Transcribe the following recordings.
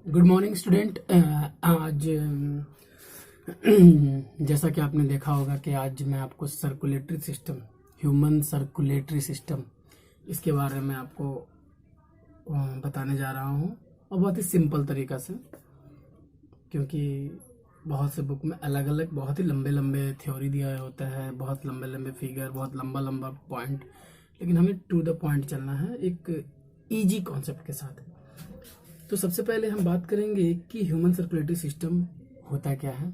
Good morning student. आज जैसा कि आपने देखा होगा कि आज मैं आपको circulatory system, human circulatory system, इसके बारे में आपको बताने जा रहा हूँ, और बहुत ही सिंपल तरीका से, क्योंकि बहुत से बुक में अलग अलग बहुत ही लंबे लंबे थ्योरी दिया होता है, बहुत लंबे लंबे फिगर, बहुत लंबा लंबा पॉइंट, लेकिन हमें टू द पॉइंट चलना है एक इजी कॉन्सेप्ट के साथ। तो सबसे पहले हम बात करेंगे कि ह्यूमन सर्कुलेटरी सिस्टम होता क्या है।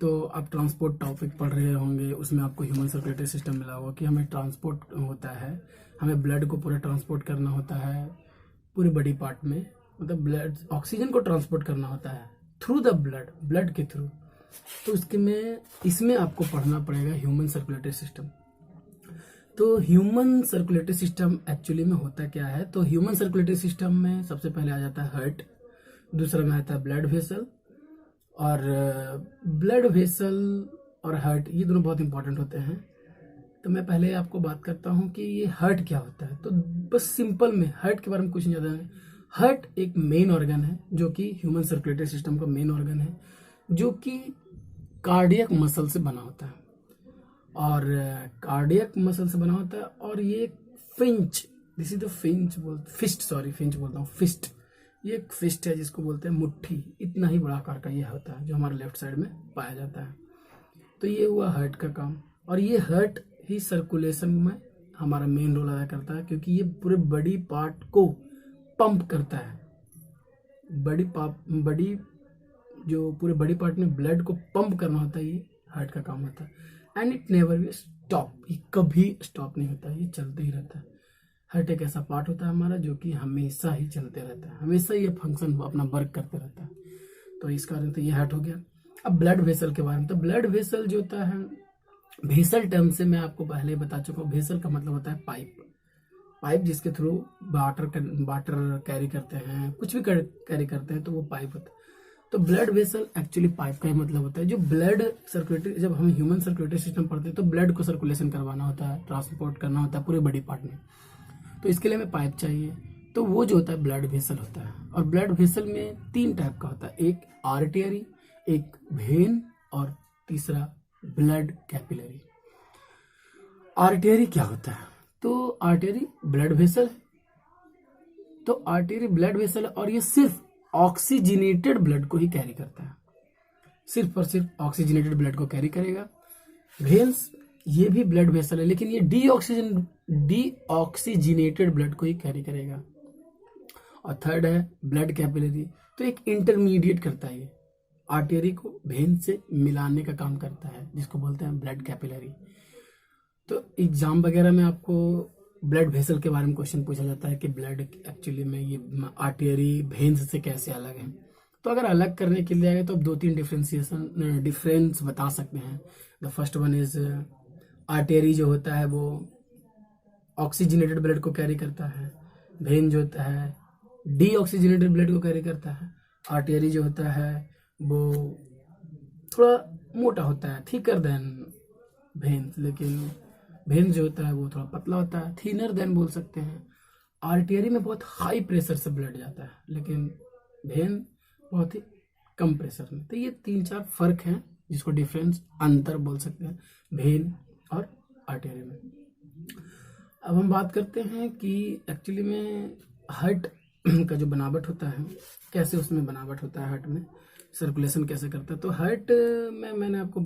तो आप ट्रांसपोर्ट टॉपिक पढ़ रहे होंगे, उसमें आपको ह्यूमन सर्कुलेटरी सिस्टम मिला होगा कि हमें ट्रांसपोर्ट होता है, हमें ब्लड को पूरा ट्रांसपोर्ट करना होता है पूरी बॉडी पार्ट में, मतलब ब्लड ऑक्सीजन को ट्रांसपोर्ट करना होता है थ्रू द ब्लड के थ्रू। तो इसमें आपको पढ़ना पड़ेगा ह्यूमन सर्कुलेटरी सिस्टम। तो ह्यूमन सर्कुलेटरी सिस्टम एक्चुअली में होता क्या है। तो ह्यूमन सर्कुलेटरी सिस्टम में सबसे पहले आ जाता है हार्ट, दूसरा में आता है ब्लड वेसल, और ब्लड वेसल और हार्ट ये दोनों बहुत इंपॉर्टेंट होते हैं। तो मैं पहले आपको बात करता हूँ कि ये हार्ट क्या होता है। तो बस सिंपल में हार्ट के बारे में कुछ नहीं ज़्यादा है। हार्ट एक मेन ऑर्गन है जो कि ह्यूमन सर्कुलेटरी सिस्टम का मेन ऑर्गन है, जो कि कार्डियक मसल से बना होता है, और कार्डियक मसल से बना होता है। और ये Finch, this is the Finch बोलता हूँ, फिस्ट, ये एक फिस्ट है जिसको बोलते हैं मुट्ठी, इतना ही बड़ा आकार का ये होता है जो हमारे लेफ्ट साइड में पाया जाता है। तो ये हुआ हार्ट का काम, और ये हार्ट ही सर्कुलेशन में हमारा मेन रोल अदा करता है, क्योंकि ये पूरे बॉडी पार्ट को पंप करता है। बॉडी जो पूरे बॉडी पार्ट में ब्लड को पंप करना होता है, ये हार्ट का काम होता है। And it never will stop, ये कभी स्टॉप नहीं होता, ये चलते ही रहता है। हार्ट एक ऐसा पार्ट होता है हमारा जो कि हमेशा ही चलते रहता है, हमेशा ये फंक्शन अपना वर्क करते रहता है। तो इस कारण से ये हार्ट हो गया। अब ब्लड वेसल के बारे में, तो ब्लड वेसल जो होता है, वेसल टर्म से मैं आपको पहले ही बता चुका हूँ। वेसल का मतलब होता है पाइप जिसके थ्रू वाटर कैरी करते हैं, कुछ भी कैरी करते हैं, तो वो पाइप होता है। तो ब्लड वेसल एक्चुअली पाइप का ही मतलब होता है। जो ब्लड सर्कुलेटरी, जब हम ह्यूमन सर्कुलेटरी सिस्टम पढ़ते हैं तो ब्लड को सर्कुलेशन करवाना होता है, ट्रांसपोर्ट करना होता है पूरे बॉडी पार्ट में, तो इसके लिए हमें पाइप चाहिए। तो वो जो होता है ब्लड वेसल होता है। और ब्लड वेसल में 3 टाइप का होता है, एक आर्टरी, एक वेन, और तीसरा ब्लड कैपिलरी। आर्टरी क्या होता है? तो आर्टरी ब्लड वेसल है, तो आर्टरी ब्लड वेसल है, और ये सिर्फ ऑक्सीजनेटेड ब्लड को ही कैरी करता है, सिर्फ और सिर्फ ऑक्सीजनेटेड ब्लड को कैरी करेगा। वेन्स ये भी ब्लड वेसल है, लेकिन ये डीऑक्सीजनेटेड ब्लड को ही कैरी करेगा। और थर्ड है ब्लड कैपिलरी, तो एक इंटरमीडिएट करता है, ये आर्टरी को वेन से मिलाने का काम करता है, जिसको बोलते हैं ब्लड कैपिलरी। तो एग्जाम वगैरह में आपको ब्लड वेसल के बारे में क्वेश्चन पूछा जाता है कि ब्लड एक्चुअली में ये आर्टरी वेन्स से कैसे अलग है। तो अगर अलग करने के लिए आए तो आप 2-3 डिफरेंस बता सकते हैं। The first one is artery जो होता है वो ऑक्सीजनेटेड ब्लड को कैरी करता है, वेन जो होता है डीऑक्सीजनेटेड ब्लड को कैरी करता है। आर्टरी जो होता है वो थोड़ा मोटा होता है, थिकर देन वेन्स, लेकिन वेन जो होता है वो थोड़ा पतला होता है, थिनर देन बोल सकते हैं। आर्टरी में बहुत हाई प्रेशर से ब्लड जाता है, लेकिन वेन बहुत ही कम प्रेशर में। तो ये 3-4 फर्क हैं जिसको डिफरेंस, अंतर बोल सकते हैं वेन और आर्टरी में। अब हम बात करते हैं कि एक्चुअली में हार्ट का जो बनावट होता है, कैसे उसमें बनावट होता है, हार्ट में सर्कुलेशन कैसे करता है। तो हार्ट में मैंने आपको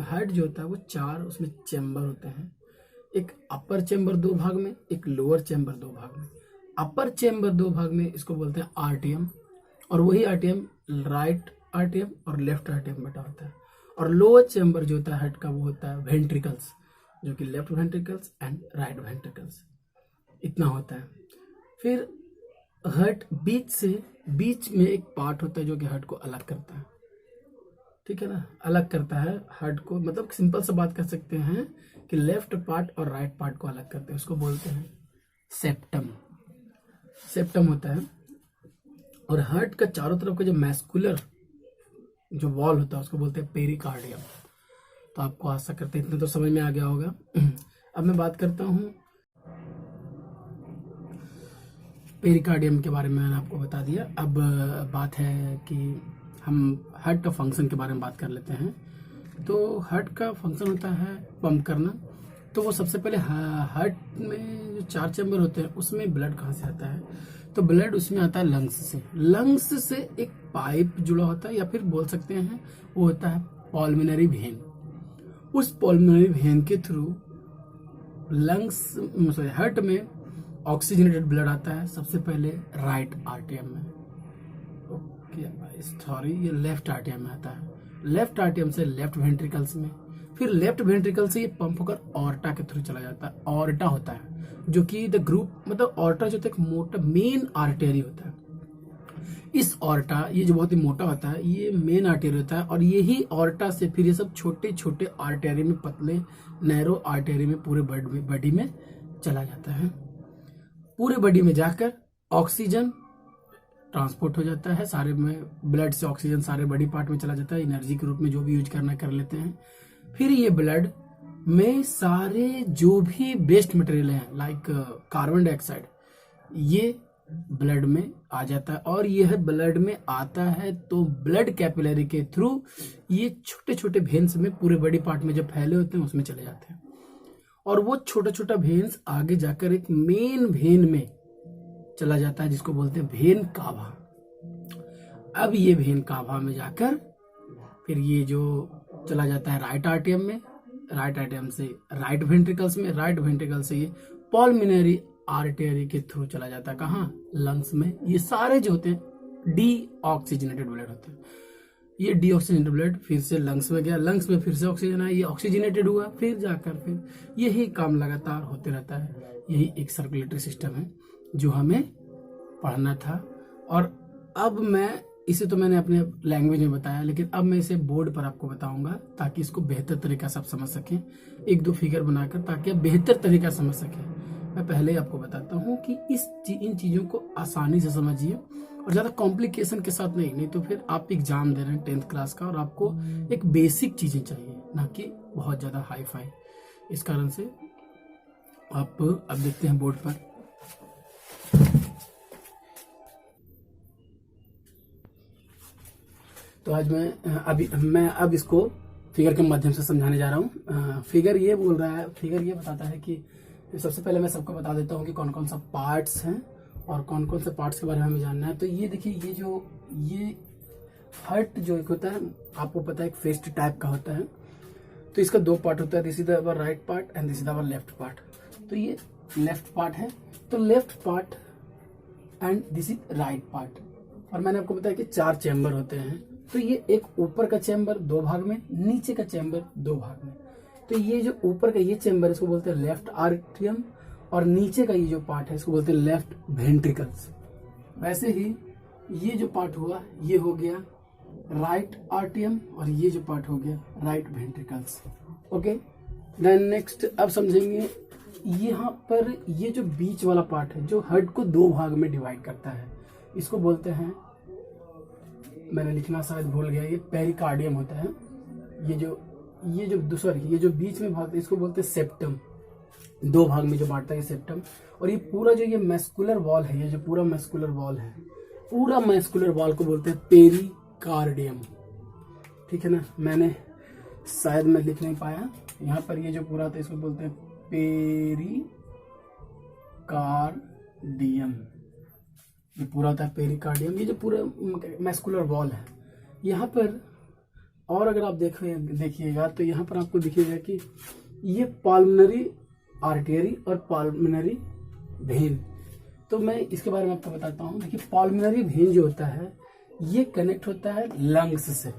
हार्ट जो होता है वो 4 उसमें चैम्बर होते हैं, एक अपर चैम्बर 2 भाग में, एक लोअर चैम्बर 2 भाग में। अपर चैम्बर 2 भाग में इसको बोलते हैं आर्टियम, और वही आर्टियम राइट आर्टियम और लेफ्ट आर्टियम बटा होता है। और लोअर चैम्बर जो होता है हार्ट का वो होता है वेंट्रिकल्स, जो कि left ventricles and right ventricles, इतना होता है। फिर हार्ट बीच में एक पार्ट होता है जो कि हार्ट को अलग करता है, ठीक है ना, अलग करता है हार्ट को, मतलब सिंपल सा बात कर सकते हैं कि लेफ्ट पार्ट और राइट पार्ट को अलग करते हैं, उसको बोलते हैं सेप्टम होता है। और हार्ट का चारों तरफ का जो मैस्कुलर जो वॉल होता है उसको बोलते हैं पेरिकार्डियम। तो आपको आशा करते हैं इतना तो समझ में आ गया होगा। अब मैं बात करता हूँ पेरिकार्डियम के बारे में मैंने आपको बता दिया। अब बात है कि हम हार्ट का फंक्शन के बारे में बात कर लेते हैं। तो हार्ट का फंक्शन होता है पंप करना। तो वो सबसे पहले हार्ट में जो 4 चैम्बर होते हैं उसमें ब्लड कहाँ से आता है, तो ब्लड उसमें आता है लंग्स से। लंग्स से एक पाइप जुड़ा होता है, या फिर बोल सकते हैं वो होता है पल्मोनरी वेन। उस पल्मोनरी वेन के थ्रू लंग्स हार्ट में ऑक्सीजनेटेड ब्लड आता है सबसे पहले राइट आर्टियम में। ओके सॉरी, ये लेफ्ट आर्टियम में आता है। लेफ्ट आर्टियम से लेफ्ट वेंट्रिकल्स में, फिर लेफ्ट वेंट्रिकल से ये पंप होकर ऑर्टा के थ्रू चला जाता है। ऑर्टा होता है जो कि द ग्रुप मतलब ऑर्टा जो एक मोटा मेन आर्टेरी होता है। इस ऑर्टा ये जो बहुत ही मोटा होता है ये मेन आर्टेरी होता है, और यही ऑर्टा से फिर ये सब छोटे छोटे आर्टेरी में, पतले नैरो आर्टेरी में पूरे बॉडी में चला जाता है। पूरे बॉडी में जाकर ऑक्सीजन ट्रांसपोर्ट हो जाता है, सारे में ब्लड से ऑक्सीजन सारे बॉडी पार्ट में चला जाता है, एनर्जी के रूप में जो भी यूज करना कर लेते हैं। फिर ये ब्लड में सारे जो भी वेस्ट मटेरियल है लाइक कार्बन डाइऑक्साइड, ये ब्लड में आ जाता है। और यह ब्लड में आता है तो ब्लड कैपिलरी के थ्रू ये छोटे छोटे वेन्स में पूरे बॉडी पार्ट में जो फैले होते हैं उसमें चले जाते हैं, और वो छोटा छोटा वेन्स आगे जाकर एक मेन वेन में चला जाता है जिसको बोलते हैं वेन कावा। अब ये वेन कावा में जाकर फिर ये जो चला जाता है राइट आर्टियम में, राइट आर्टियम से राइट वेंट्रिकल्स में, राइट वेंट्रिकल से ये पल्मोनरी आर्टरी के थ्रू चला जाता है कहाँ, लंग्स में। ये सारे जो होते हैं डीऑक्सीजनेटेड ब्लड होते हैं। ये डीऑक्सीजनेटेड ब्लड फिर से लंग्स में गया, लंग्स में फिर से ऑक्सीजन आया, ये ऑक्सीजनेटेड हुआ, फिर जाकर फिर यही काम लगातार होते रहता है। यही एक सर्कुलेटरी सिस्टम है जो हमें पढ़ना था। और अब मैं इसे तो मैंने अपने लैंग्वेज में बताया, लेकिन अब मैं इसे बोर्ड पर आपको बताऊंगा ताकि इसको बेहतर तरीका से आप समझ सकें, 1-2 फिगर बनाकर, ताकि आप बेहतर तरीका समझ सकें। मैं पहले ही आपको बताता हूँ कि इन चीजों को आसानी से समझिए और ज्यादा कॉम्प्लिकेशन के साथ नहीं तो फिर आप एग्जाम दे रहे हैं 10th क्लास का और आपको एक बेसिक चीजें चाहिए, ना कि बहुत ज्यादा हाई फाई। इस कारण से आप अब देखते हैं बोर्ड पर। तो आज मैं अब इसको फिगर के माध्यम से समझाने जा रहा हूँ। फिगर ये बोल रहा है, फिगर ये बताता है कि सबसे पहले मैं सबको बता देता हूँ कि कौन कौन सा पार्ट्स हैं और कौन कौन से पार्ट्स के बारे में हमें जानना है। तो ये देखिए, ये हार्ट जो एक होता है आपको पता है एक फेस्ट टाइप का होता है। तो इसका 2 पार्ट होता है, this is our right part and this is our left part. तो ये लेफ्ट पार्ट है, तो left part and this is right part. और मैंने आपको बताया कि 4 चैम्बर होते हैं। तो ये एक ऊपर का चैम्बर 2 भाग में, नीचे का चैम्बर 2 भाग में। तो ये जो ऊपर का ये चैम्बर इसको बोलते हैं लेफ्ट आर्टियम, और नीचे का ये जो पार्ट है इसको बोलते हैं लेफ्ट वेंट्रिकल्स। वैसे ही ये जो पार्ट हुआ ये हो गया राइट आर्टियम, और ये जो पार्ट हो गया right ventricles. Okay, then next अब समझेंगे यहाँ पर ये जो बीच वाला पार्ट है जो हार्ट को 2 भाग में डिवाइड करता है, इसको बोलते हैं, मैंने लिखना शायद भूल गया, ये पेरिकार्डियम होता है। ये जो बीच में भाग इसको बोलते हैं सेप्टम। 2 भाग में जो बांटता है सेप्टम। और ये पूरा जो ये मैस्कुलर वॉल है, ये जो पूरा मैस्कुलर वॉल है, पूरा मैस्कुलर वॉल को बोलते हैं पेरिकार्डियम। ठीक है ना, मैंने शायद मैं लिख नहीं पाया यहाँ पर। ये जो पूरा था इसको बोलते हैं पेरिकार्डियम। ये पूरा होता है पेरिकार्डियम, ये जो पूरा मैस्कुलर वॉल है। यहाँ पर और अगर आप देखिएगा तो यहाँ पर आपको दिखेगा कि ये पल्मोनरी आर्टरी और पल्मोनरी वेन। तो मैं इसके बारे में आपको बताता हूँ। देखिए, पल्मोनरी वेन जो होता है ये कनेक्ट होता है लंग्स से।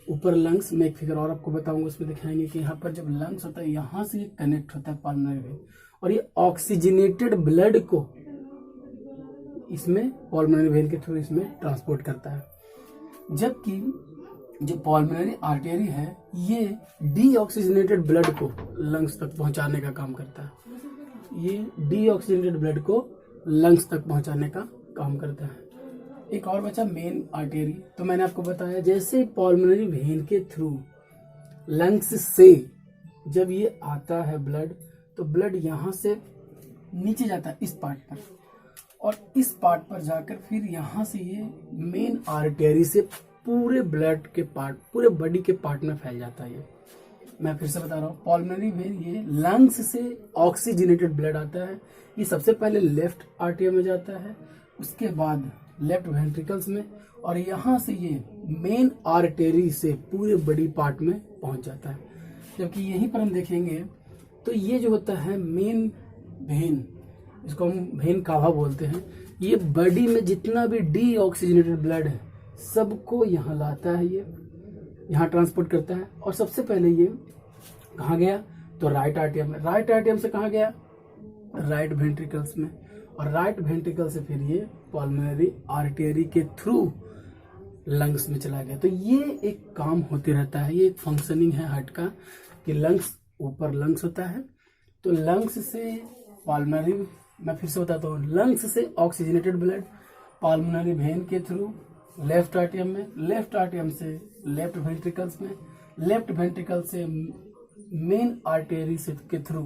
ऊपर लंग्स में एक फिगर और आपको बताऊंगा, उसमें दिखाएंगे कि यहाँ पर जब लंग्स होता है यहाँ से ये कनेक्ट होता है पल्मोनरी वेन, और ये ऑक्सीजनेटेड ब्लड को इसमें पल्मोनरी वेन के थ्रू इसमें ट्रांसपोर्ट करता है। जबकि जो पल्मोनरी आर्टरी है ये डीऑक्सीजनेटेड ब्लड को लंग्स तक पहुंचाने का काम करता है। ये डीऑक्सीजनेटेड ब्लड को लंग्स तक पहुंचाने का काम करता है। एक और बचा मेन आर्टरी। तो मैंने आपको बताया जैसे पल्मोनरी वेन के थ्रू लंग्स से जब ये आता है ब्लड, तो ब्लड यहाँ से नीचे जाता है इस पार्ट पर, और इस पार्ट पर जाकर फिर यहाँ से ये मेन आर्टरी से पूरे ब्लड के पार्ट, पूरे बॉडी के पार्ट में फैल जाता है। ये मैं फिर से बता रहा हूँ, पल्मोनरी वेन ये लंग्स से ऑक्सीजनेटेड ब्लड आता है। ये सबसे पहले लेफ्ट आर्टरी में जाता है, उसके बाद लेफ्ट वेंट्रिकल्स में, और यहाँ से ये मेन आर्टरी से पूरे बॉडी पार्ट में पहुंच जाता है। जबकि यहीं पर हम देखेंगे तो ये जो होता है मेन वेन, इसको हम वेन कावा बोलते हैं, ये बॉडी में जितना भी डीऑक्सीजनेटेड ब्लड है सबको यहाँ लाता है, ये यहाँ ट्रांसपोर्ट करता है। और सबसे पहले ये कहाँ गया तो राइट आर्टियम में, राइट आर्टियम से कहाँ गया राइट वेंट्रिकल्स में, और राइट वेंट्रिकल से फिर ये पल्मोनरी आर्टरी के थ्रू लंग्स में चला गया। तो ये एक काम होते रहता है, ये एक फंक्शनिंग है हार्ट का कि लंग्स, ऊपर लंग्स होता है तो लंग्स से पल्मोनरी, मैं फिर से बताता हूँ, लंग्स से ऑक्सीजनेटेड ब्लड पल्मोनरी वेन के थ्रू लेफ्ट आर्टियम में, लेफ्ट आर्टियम से लेफ्ट वेंट्रिकल्स में, लेफ्ट वेंट्रिकल से मेन आर्टरी से के थ्रू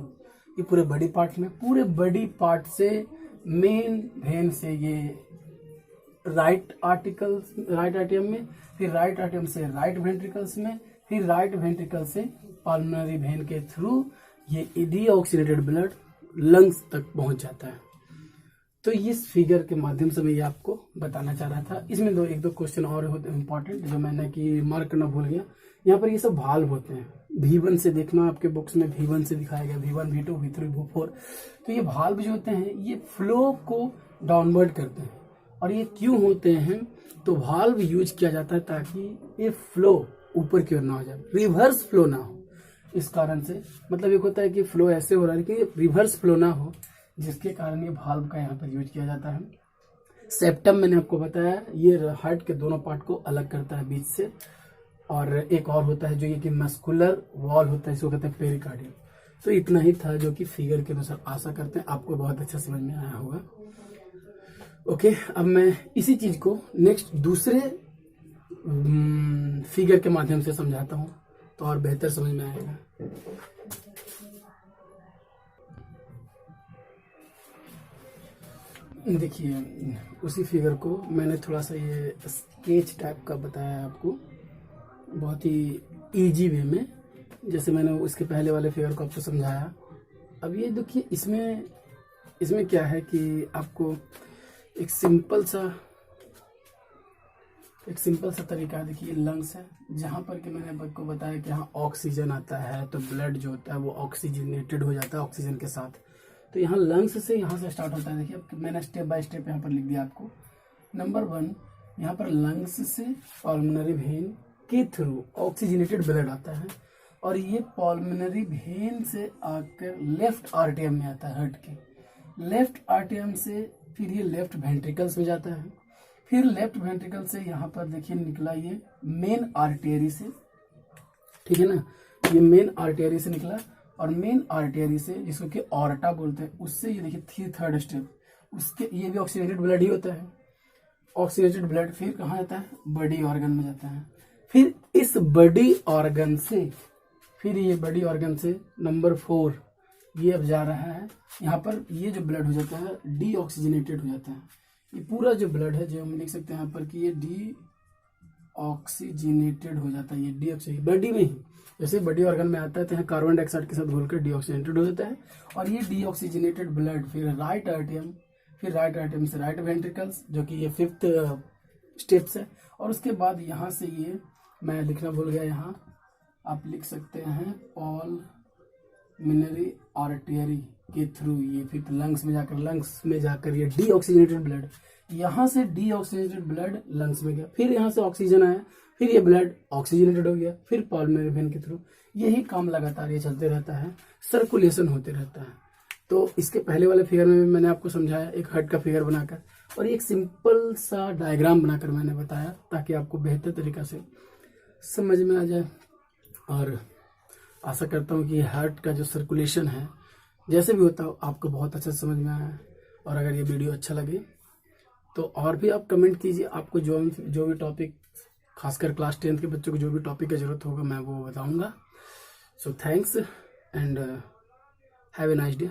ये पूरे बॉडी पार्ट में, पूरे बॉडी पार्ट से मेन वेन से ये राइट आर्टियम में, फिर राइट आर्टियम से राइट वेंट्रिकल्स में, फिर राइट वेंट्रिकल से पल्मोनरी वेन के थ्रू ये डीऑक्सीजनेटेड ब्लड लंग्स तक पहुंच जाता है। तो इस फिगर के माध्यम से मैं ये आपको बताना चाह रहा था। इसमें एक दो क्वेश्चन और होते हैं इंपॉर्टेंट, जो मैंने कि मार्क करना भूल गया। यहाँ पर ये सब भाल्व होते हैं, V1 से देखना, आपके बुक्स में V1 से दिखाया गया, V1 V2 V3 V4। तो ये भाल्व जो होते हैं ये फ्लो को डाउनवर्ड करते हैं। और ये क्यों होते हैं, तो भाल्व यूज किया जाता है ताकि ये फ्लो ऊपर की ओर ना हो जाए, रिवर्स फ्लो ना हो। इस कारण से मतलब एक होता है कि फ्लो ऐसे हो रहा है कि रिवर्स फ्लो ना हो, जिसके कारण ये भाल्व का यहाँ पर यूज किया जाता है। सेप्टम मैंने आपको बताया, ये हार्ट के दोनों पार्ट को अलग करता है बीच से। और एक और होता है जो ये कि मस्कुलर वॉल होता है, इसको कहते हैं पेरिकार्डियम। तो इतना ही था जो कि फिगर के अनुसार, आशा करते हैं आपको बहुत अच्छा समझ में आया होगा। ओके, अब मैं इसी चीज को नेक्स्ट दूसरे फिगर के माध्यम से समझाता हूँ तो और बेहतर समझ में आएगा। देखिए, उसी फिगर को मैंने थोड़ा सा ये स्केच टाइप का बताया आपको, बहुत ही इजी वे में, जैसे मैंने उसके पहले वाले फिगर को आपको समझाया। अब ये देखिए, इसमें क्या है कि आपको एक सिंपल सा तरीका, देखिए लंग्स है, जहाँ पर कि मैंने आपको बताया कि यहाँ ऑक्सीजन आता है तो ब्लड जो होता है वो ऑक्सीजनेटेड हो जाता है ऑक्सीजन के साथ। तो यहाँ लंग्स से यहाँ से स्टार्ट होता है। देखिए, अब मैंने स्टेप बाय स्टेप यहाँ पर लिख दिया आपको। नंबर 1, यहाँ पर लंग्स से पल्मोनरी वेन के थ्रू ऑक्सीजनेटेड ब्लड आता है, और ये पल्मोनरी वेन से आकर लेफ्ट आर्टियम में आता है हार्ट के, लेफ्ट आर्टियम से फिर ये लेफ्ट वेंट्रिकल्स में जाता है, फिर लेफ्ट वेंट्रिकल से यहाँ पर देखिए निकला ये मेन आर्टरी से, ठीक है ना, ये मेन आर्टरी से निकला, और मेन आर्टरी से जिसको कि ऑर्टा बोलते हैं, उससे ये देखिए थर्ड स्टेप, उसके ये भी ऑक्सीजनेटेड ब्लड ही होता है। ऑक्सीजनेटेड ब्लड फिर कहाँ जाता है, बॉडी ऑर्गन में जाता है। फिर इस बॉडी ऑर्गन से, फिर ये बॉडी ऑर्गन से नंबर 4 ये अब जा रहा है यहाँ पर, ये जो ब्लड हो जाता है डीऑक्सीजनेटेड हो जाता है। ये पूरा जो ब्लड है, जो हम लिख सकते हैं यहाँ पर कि ये डीऑक्सीजनेटेड हो जाता है। ये डीऑक्सीजन बॉडी में ही, जैसे बॉडी ऑर्गन में आता है तो यहाँ कार्बन डाइऑक्साइड के साथ घुलकर डीऑक्सीजनेटेड हो जाता है। और ये डीऑक्सीजनेटेड ब्लड फिर राइट आर्टियम, फिर राइट आर्टियम से राइट वेंट्रिकल्स, जो कि ये 5th स्टेप्स है। और उसके बाद यहाँ से ये मैं लिखना भूल गया, यहाँ आप लिख सकते हैं पल्मोनरी आर्टरी के थ्रू ये फिर लंग्स में जाकर ये डीऑक्सीजनेटेड ब्लड, यहाँ से डीऑक्सीजनेटेड ब्लड लंग्स में गया, फिर यहाँ से ऑक्सीजन आया, फिर ये ब्लड ऑक्सीजनेटेड हो गया, फिर पल्मोनरी वेन के थ्रू। यही काम लगातार ये चलते रहता है, सर्कुलेशन होते रहता है। तो इसके पहले वाले फिगर में भी मैंने आपको समझाया एक हार्ट का फिगर बनाकर, और एक सिंपल सा डायग्राम बनाकर मैंने बताया ताकि आपको बेहतर तरीका से समझ में आ जाए। और आशा करता हूँ कि हार्ट का जो सर्कुलेशन है जैसे भी होता हो आपको बहुत अच्छा समझ में आया है। और अगर ये वीडियो अच्छा लगे तो और भी आप कमेंट कीजिए, आपको जो भी टॉपिक, खासकर क्लास 10th के बच्चों को जो भी टॉपिक की जरूरत होगा मैं वो बताऊंगा। So thanks and have a nice day.